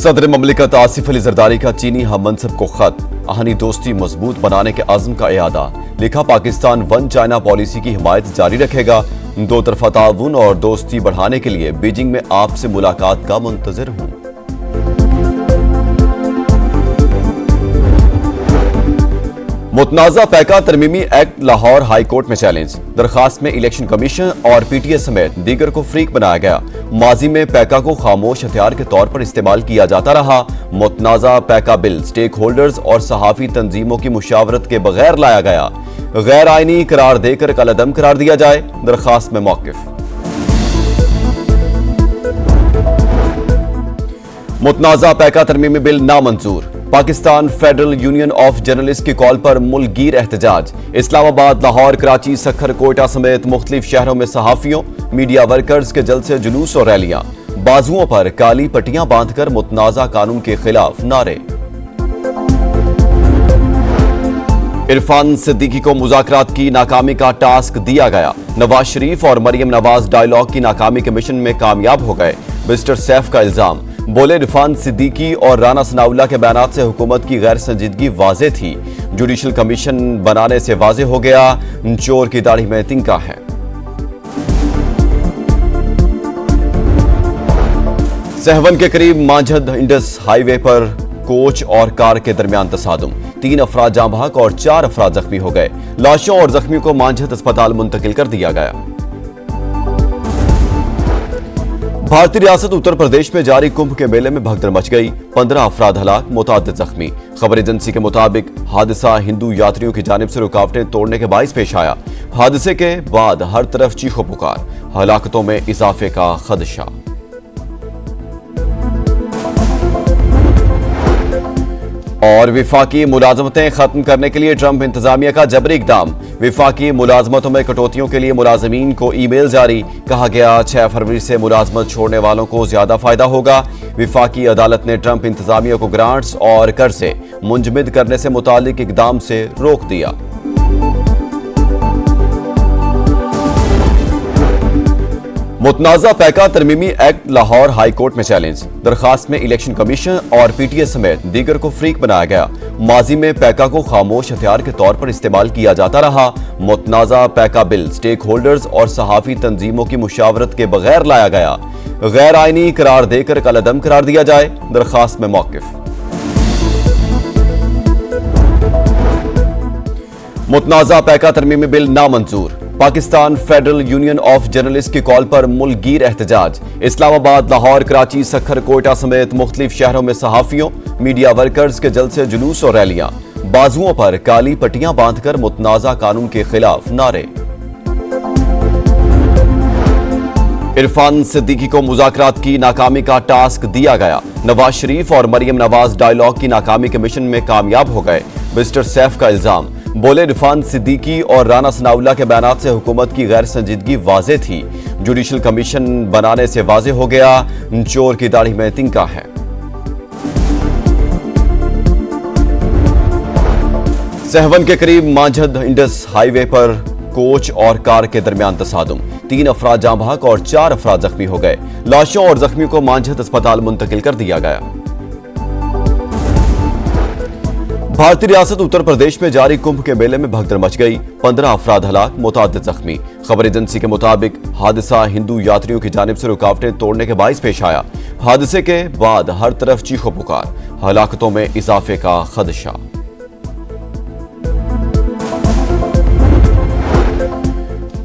सदर ममलिकत आसिफ अली जरदारी का चीनी हम मनसब को खत, आहनी दोस्ती मजबूत बनाने के अज़्म का इयादा। लिखा, पाकिस्तान वन चाइना पॉलिसी की हिमायत जारी रखेगा। दो तरफा ताउन और दोस्ती बढ़ाने के लिए बीजिंग में आपसे मुलाकात का मुंतज़िर हूँ। मुतनाज़ा पैका तरमीमी एक्ट लाहौर हाई कोर्ट में चैलेंज। दरखास्त में इलेक्शन कमीशन और पीटीए समेत दीगर को फ्रीक बनाया गया। माजी में पैका को खामोश हथियार के तौर पर इस्तेमाल किया जाता रहा। मुतनाज़ा पैका बिल स्टेक होल्डर्स और सहाफ़ी तंजीमों की मुशावरत के बगैर लाया गया। गैर आईनी करार देकर कलअदम करार दिया जाए। दरखास्त में मौक़िफ़। मुतनाज़ा पैका तरमीमी बिल नामंजूर। Pakistan federal union of journalist की कॉल पर मुल्कगीर एहतजाज। इस्लामाबाद, लाहौर, कराची, सखर, कोयटा समेत मुख्तलिफ शहरों में सहाफियों, मीडिया वर्कर्स के जलसे, जुलूस और रैलियां। बाजुओं पर काली पट्टियां बांधकर मुतनाज़ा कानून के खिलाफ नारे। इरफान सिद्दीकी को मुज़ाकरात की नाकामी का टास्क दिया गया। नवाज शरीफ और मरियम नवाज डायलॉग की नाकामी के मिशन में कामयाब हो गए। मिस्टर सैफ का इल्जाम। बोले, इरफान सिद्दीकी और राना सनाउल्लाह के बयानात से हुकूमत की गैर संजीदगी वाज़ेह थी। जुडिशल कमीशन बनाने से वाज़ेह हो गया, चोर की दाढ़ी में तिनका है। सहवन के करीब मांझद इंडस हाईवे पर कोच और कार के दरमियान तसादुम। 3 अफराद जाँ बहक और 4 अफराद जख्मी हो गए। लाशों और जख्मियों को मांझद अस्पताल मुंतकिल कर दिया गया। भारतीय रियासत उत्तर प्रदेश में जारी कुंभ के मेले में भगदड़ मच गई। 15 अफराद हलाक, मुतादिद जख्मी। खबर एजेंसी के मुताबिक हादसा हिंदू यात्रियों की जानिब से रुकावटें तोड़ने के बाइस पेश आया। हादसे के बाद हर तरफ चीखो पुकार, हलाकतों में इजाफे का खदशा। और विफाकी मुलाजमतें खत्म करने के लिए ट्रंप इंतजामिया का जबरी इकदाम। विफाकी मुलाजमतों में कटौतियों के लिए मुलाजमीन को ईमेल जारी। कहा गया, 6 फरवरी से मुलाजमत छोड़ने वालों को ज्यादा फायदा होगा। विफाकी अदालत ने ट्रंप इंतजामिया को ग्रांट्स और कर से मुंजमद करने से मुतालिक इकदाम से रोक दिया। मुतनाज़ा पैका तरमीमी एक्ट लाहौर हाई कोर्ट में चैलेंज। दरखास्त में इलेक्शन कमीशन और पीटीए समेत दीगर को फ्रीक बनाया गया। माजी में पैका को खामोश हथियार के तौर पर इस्तेमाल किया जाता रहा। मुतनाज़ा पैका बिल स्टेक होल्डर्स और सहाफ़ी तंजीमों की मुशावरत के बगैर लाया गया। गैर आईनी करार देकर कलअदम करार दिया जाए। दरखास्त में मौक़िफ़। मुतनाज़ा पैका तरमीमी बिल नामंजूर। Pakistan federal union of journalist की कॉल पर मुल्कगीर एहतजाज। इस्लामाबाद, लाहौर, कराची, सखर, कोयटा समेत मुख्तलिफ शहरों में सहाफियों, मीडिया वर्कर्स के जलसे, जुलूस और रैलियां। बाजुओं पर काली पट्टियां बांधकर मुतनाज़ा कानून के खिलाफ नारे। इरफान सिद्दीकी को मुज़ाकरात की नाकामी का टास्क दिया गया। नवाज शरीफ और मरियम नवाज डायलॉग की नाकामी के मिशन में कामयाब हो गए। मिस्टर सैफ का इल्जाम। बोले, इरफान सिद्दीकी और राना सनाउल्लाह के बयानात से हुकूमत की गैर संजीदगी वाज़ेह थी। जुडिशल कमीशन बनाने से वाज़ेह हो गया, चोर की दाढ़ी में तिनका है। सहवन के करीब मांझद इंडस हाईवे पर कोच और कार के दरमियान तसादुम। 3 अफराद जाँ बहक और 4 अफराद जख्मी हो गए। लाशों और जख्मियों को मांझद अस्पताल मुंतकिल कर दिया गया। भारतीय रियासत उत्तर प्रदेश में जारी कुंभ के मेले में भगदड़ मच गई। 15 अफराद हलाक, मुतादिद जख्मी। खबर एजेंसी के मुताबिक हादसा हिंदू यात्रियों की जानिब से रुकावटें तोड़ने के बाइस पेश आया। हादसे के बाद हर तरफ चीखो पुकार, हलाकतों में इजाफे का खदशा।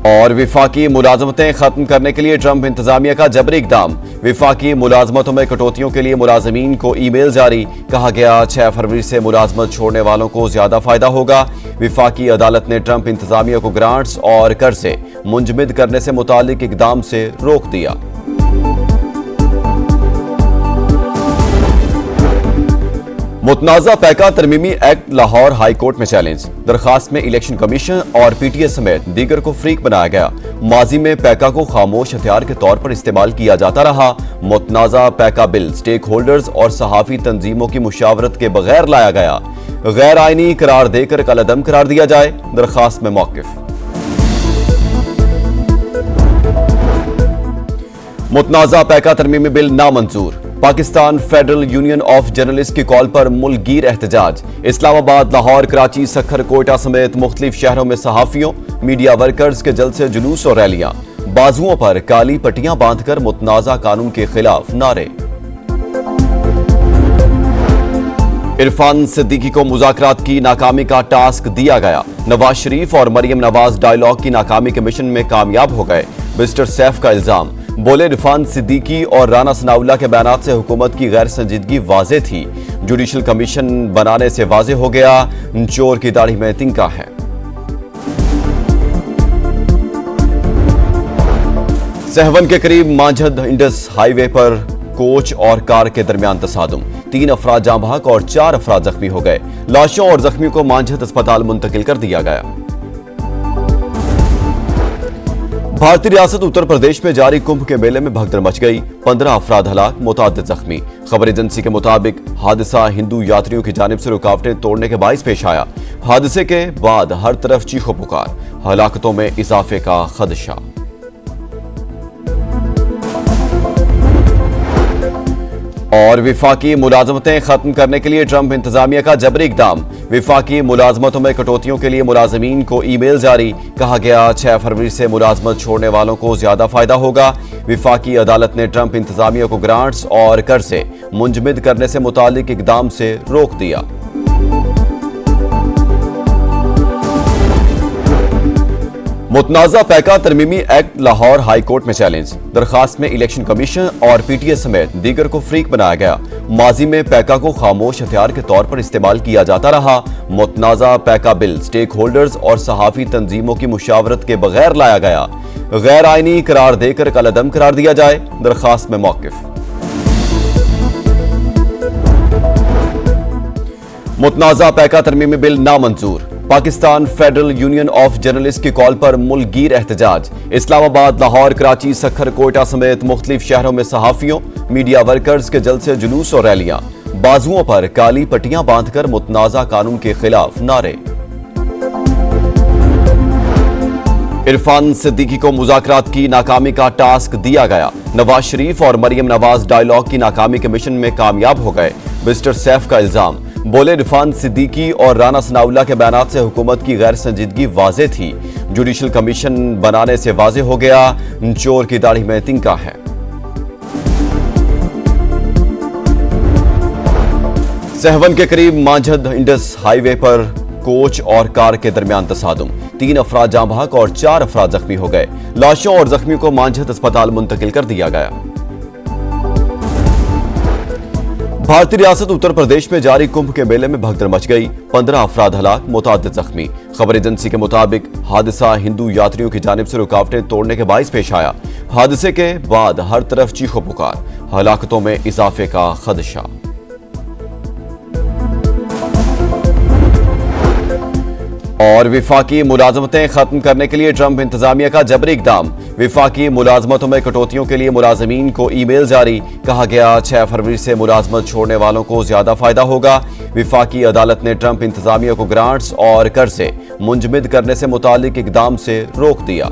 और विफाकी मुलाजमतें खत्म करने के लिए ट्रंप इंतजामिया का जबरी इकदाम। विफाकी मुलाजमतों में कटौतियों के लिए मुलाजमीन को ईमेल जारी। कहा गया, 6 फरवरी से मुलाजमत छोड़ने वालों को ज्यादा फायदा होगा। विफाकी अदालत ने ट्रंप इंतजामिया को ग्रांट्स और कर से मुंजमद करने से मुतालिक इकदाम से रोक दिया। मुतनाज़ा पैका तरमीमी एक्ट लाहौर हाई कोर्ट में चैलेंज। दरखास्त में इलेक्शन कमीशन और पीटीए समेत दीगर को फ्रीक बनाया गया। माजी में पैका को खामोश हथियार के तौर पर इस्तेमाल किया जाता रहा। मुतनाज़ा पैका बिल स्टेक होल्डर्स और सहाफ़ी तंजीमों की मुशावरत के बगैर लाया गया। गैर आईनी करार देकर कलअदम करार दिया जाए। दरखास्त में मौक़िफ़। मुतनाज़ा पैका तरमीमी बिल नामंजूर। Pakistan federal union of journalist की कॉल पर मुल्कगीर एहतजाज। इस्लामाबाद, लाहौर, कराची, सक्खर, कोयटा समेत मुख्तलिफ शहरों में सहाफियों, मीडिया वर्कर्स के जलसे, जुलूस और रैलियां। बाजुओं पर काली पट्टियां बांधकर मुतनाज़ा कानून के खिलाफ नारे। इरफान सिद्दीकी को मुज़ाकरात की नाकामी का टास्क दिया गया। नवाज शरीफ और मरियम नवाज डायलॉग की नाकामी के मिशन में कामयाब हो गए, मिस्टर सैफ का इल्जाम। बोले, इरफान सिद्दीकी और राना सनाउल्लाह के बयानात से हुकूमत की गैर संजीदगी वाज़ेह थी। जुडिशल कमीशन बनाने से वाज़ेह हो गया, चोर की दाढ़ी में तिनका है। सहवन के करीब मांझद इंडस हाईवे पर कोच और कार के दरमियान तसादुम, 3 अफराद जाँ बहक और 4 अफराद जख्मी हो गए। लाशों और जख्मियों को मांझद अस्पताल मुंतकिल कर दिया गया। भारतीय रियासत उत्तर प्रदेश में जारी कुंभ के मेले में भगदड़ मच गई, 15 अफराद हलाक, मुतादिद जख्मी। खबर एजेंसी के मुताबिक हादसा हिंदू यात्रियों की जानिब से रुकावटें तोड़ने के बाइस पेश आया। हादसे के बाद हर तरफ चीखो पुकार, हलाकतों में इजाफे का खदशा। और विफाकी मुलाजमतें खत्म करने के लिए ट्रंप इंतजामिया का जबरी इकदाम। विफाकी मुलाजमतों में कटौतियों के लिए मुलाजमीन को ईमेल जारी, कहा गया 6 फरवरी से मुलाजमत छोड़ने वालों को ज्यादा फायदा होगा। विफाकी अदालत ने ट्रंप इंतजामिया को ग्रांट्स और कर से मुंजमद करने से मुतालिक इकदाम से रोक दिया। मुतनाज़ा पैका तरमीमी एक्ट लाहौर हाई कोर्ट में चैलेंज। दरखास्त में इलेक्शन कमीशन और पीटीएस समेत दीगर को फ्रीक बनाया गया। माजी में पैका को खामोश हथियार के तौर पर इस्तेमाल किया जाता रहा। मुतनाज़ा पैका बिल स्टेक होल्डर्स और सहाफ़ी तंजीमों की मुशावरत के बगैर लाया गया। गैर आईनी करार देकर कलअदम करार दिया जाए, दरखास्त में मौक़िफ़। मुतनाज़ा पैका तरमीमी बिल नामंजूर। Pakistan federal union of journalist की कॉल पर मुल्कगीर एहतजाज। इस्लामाबाद, लाहौर, कराची, सक्खर, कोयटा समेत मुख्तलिफ शहरों में सहाफियों, मीडिया वर्कर्स के जलसे, जुलूस और रैलियां। बाजुओं पर काली पट्टियां बांधकर मुतनाज़ा कानून के खिलाफ नारे। इरफान सिद्दीकी को मुज़ाकरात की नाकामी का टास्क दिया गया। नवाज शरीफ और मरियम नवाज डायलॉग की नाकामी के मिशन में कामयाब हो गए, मिस्टर सैफ का इल्जाम। बोले, इरफान सिद्दीकी और राना सनाउल्लाह के बयानात से हुकूमत की गैर संजीदगी वाज़ेह थी। जुडिशल कमीशन बनाने से वाज़ेह हो गया, चोर की दाढ़ी में तिनका है। सहवन के करीब मांझद इंडस हाईवे पर कोच और कार के दरमियान तसादुम, 3 अफराद जाँ बहक और 4 अफराद जख्मी हो गए। लाशों और जख्मियों को मांझद अस्पताल मुंतकिल कर दिया गया। भारतीय रियासत उत्तर प्रदेश में जारी कुंभ के मेले में भगदड़ मच गई, 15 अफराद हलाक, मुतादिद जख्मी। खबर एजेंसी के मुताबिक हादसा हिंदू यात्रियों की जानिब से रुकावटें तोड़ने के बाइस पेश आया। हादसे के बाद हर तरफ चीखो पुकार, हलाकतों में इजाफे का खदशा। और विफाकी मुलाजमतें खत्म करने के लिए ट्रंप इंतजामिया का जबरी इकदाम। विफाकी मुलाजमतों में कटौतियों के लिए मुलाजमीन को ईमेल जारी, कहा गया 6 फरवरी से मुलाजमत छोड़ने वालों को ज्यादा फायदा होगा। विफाकी अदालत ने ट्रंप इंतजामिया को ग्रांट्स और कर से मुंजमद करने से मुतालिक इकदाम से रोक दिया।